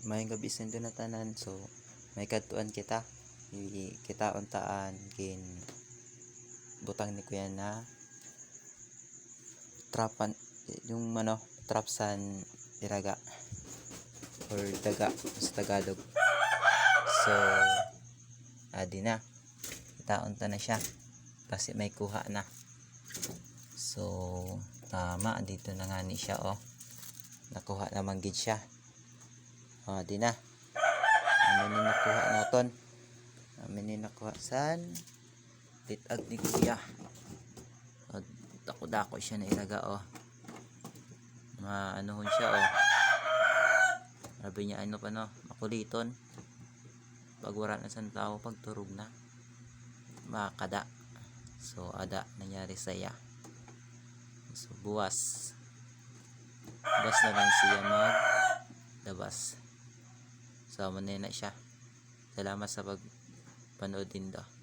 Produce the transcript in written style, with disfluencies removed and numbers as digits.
Mayong gabi sa inyo na tanan. So may kadtuan kita, kita untaan kin butang ni kuya na trapan, yung trapsan iraga or daga sa Tagalog. So adi na kita unta na siya kasi may kuha na. So tama, dito na nga ni siya, nakuha naman gid siya. Di na amin ni nakuha naton, amin ni nakuha san litag ni kuya. Dako siya na ilaga, maanuhon siya, sabi niya ano pa, makuliton pag wala na san tao, pag turog na makada. So ada nangyari saya. So buwas na lang siya maglabas. So manena siya. Salamat sa pagpanood din do.